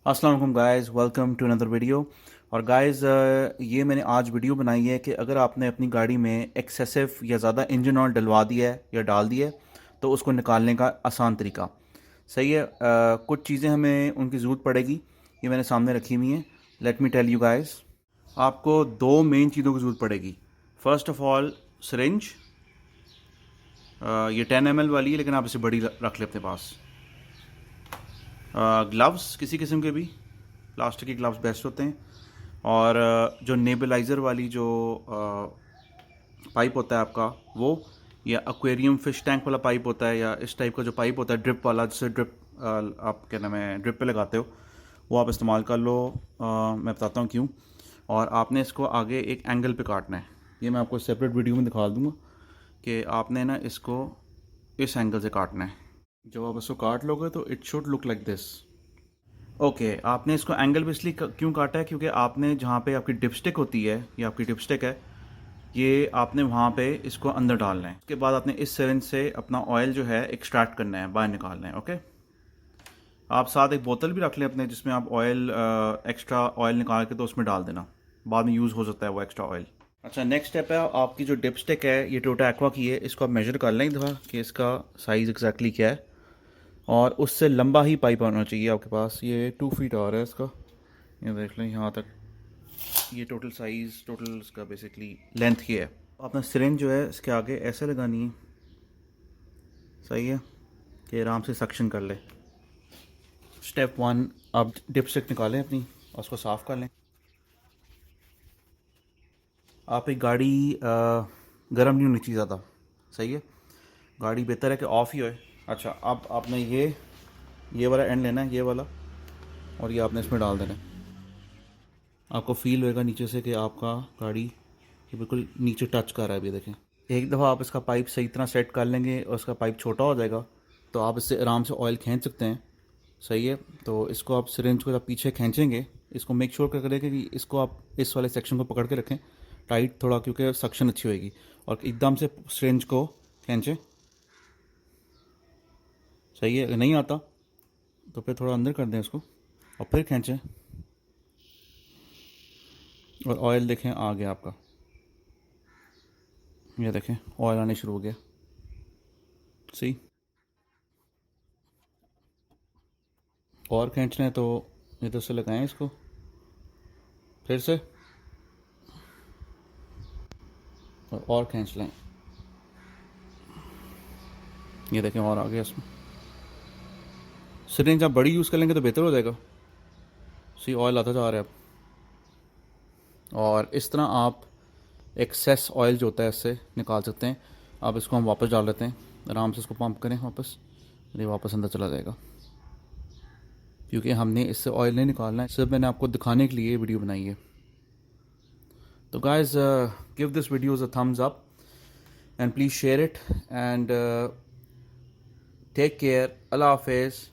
अस्सलाम वालेकुम guys, welcome to another video. और गाइस, ये मैंने आज वीडियो बनाई है कि अगर आपने अपनी गाड़ी में एक्सेसिव या ज़्यादा इंजन ऑयल डलवा दिया है या डाल दिया है तो उसको निकालने का आसान तरीका सही है। कुछ चीज़ें हमें उनकी ज़रूरत पड़ेगी, ये मैंने सामने रखी हुई हैं। Let me tell you guys, आपको दो मेन चीज़ों की ज़रूरत पड़ेगी। फर्स्ट ऑफ ऑल सिरिंज, ये 10 ml वाली है लेकिन आप इसे बड़ी रख ले अपने पास। ग्लव्स किसी किस्म के भी, प्लास्टिक के ग्लव्स बेस्ट होते हैं। और जो नेबुलाइज़र वाली जो पाइप होता है आपका वो, या एक्वेरियम फिश टैंक वाला पाइप होता है, या इस टाइप का जो पाइप होता है ड्रिप वाला, जिससे ड्रिप आप क्या नाम है ड्रिप पे लगाते हो, वो आप इस्तेमाल कर लो। मैं बताता हूँ क्यों। और आपने इसको आगे एक एंगल पे काटना है, ये मैं आपको सेपरेट वीडियो में दिखा दूँगा कि आपने ना इसको इस एंगल से काटना है। जब आप इसको काट लोगे तो it should look like this. Okay, आपने इसको एंगल पे इसलिए क्यों काटा है क्योंकि आपने जहाँ पे आपकी डिपस्टिक होती है, ये आपकी डिपस्टिक है, ये आपने वहाँ पे इसको अंदर डालना है। उसके बाद आपने इस सिरिंज से अपना ऑयल जो है एक्सट्रैक्ट करना है, बाहर निकालना है। ओके, आप साथ एक बोतल भी रख लें अपने, जिसमें आप ऑयल एक्स्ट्रा ऑयल निकाल के तो उसमें डाल देना, बाद में यूज़ हो सकता है वो एक्स्ट्रा ऑयल। अच्छा, नेक्स्ट स्टेप है, आपकी जो डिपस्टिक है ये टोटा एक्वा की है, इसको आप मेजर कर लें एक दफ़ा कि इसका साइज़ एग्जैक्टली क्या है। और उससे लंबा ही पाइप होना चाहिए आपके पास। ये 2 फीट आ रहा है इसका, ये देख लें यहाँ तक। ये टोटल साइज़, टोटल इसका बेसिकली लेंथ ये है। अपना सिरिंज जो है इसके आगे ऐसे लगानी है, सही है, कि आराम से सक्शन कर ले। स्टेप 1, आप डिपस्टिक निकालें अपनी और उसको साफ़ कर लें। आप एक गाड़ी गर्म नहीं होनी चाहिए ज़्यादा, सही है, गाड़ी बेहतर है कि ऑफ़ ही होए। अच्छा, अब आपने ये वाला एंड लेना है, ये वाला, और ये आपने इसमें डाल देना है। आपको फील होएगा नीचे से कि आपका गाड़ी ये बिल्कुल नीचे टच कर रहा है। अभी देखें, एक दफ़ा आप इसका पाइप सही तरह सेट कर लेंगे और इसका पाइप छोटा हो जाएगा तो आप इससे आराम से ऑयल खींच सकते हैं, सही है। तो इसको आप सिरिंज को जब पीछे खींचेंगे, इसको मेक श्योर कर करें कि इसको आप इस वाले सेक्शन को पकड़ के रखें टाइट थोड़ा, क्योंकि सक्शन अच्छी होएगी। और एकदम से सिरिंज को खींचें, सही है। अगर नहीं आता तो फिर थोड़ा अंदर कर दें इसको और फिर खींचें, और ऑयल देखें आ गया आपका, ये देखें ऑयल आने शुरू हो गया। सही, और खींचना है तो इधर से लगाएं इसको, फिर से, और खींच लें, ये देखें और आ गया इसमें। सिरिंज आप बड़ी यूज़ कर लेंगे तो बेहतर हो जाएगा। सी, ऑयल आता जा रहा है अब। और इस तरह आप एक्सेस ऑयल जो होता है इससे निकाल सकते हैं। अब इसको हम वापस डाल लेते हैं, आराम से इसको पंप करें वापस, ये वापस अंदर चला जाएगा, क्योंकि हमने इससे ऑयल नहीं निकालना है, सिर्फ मैंने आपको दिखाने के लिए वीडियो बनाई है। तो guys, give this videos a thumbs up and please share it and take care. अल्लाह हाफिज़।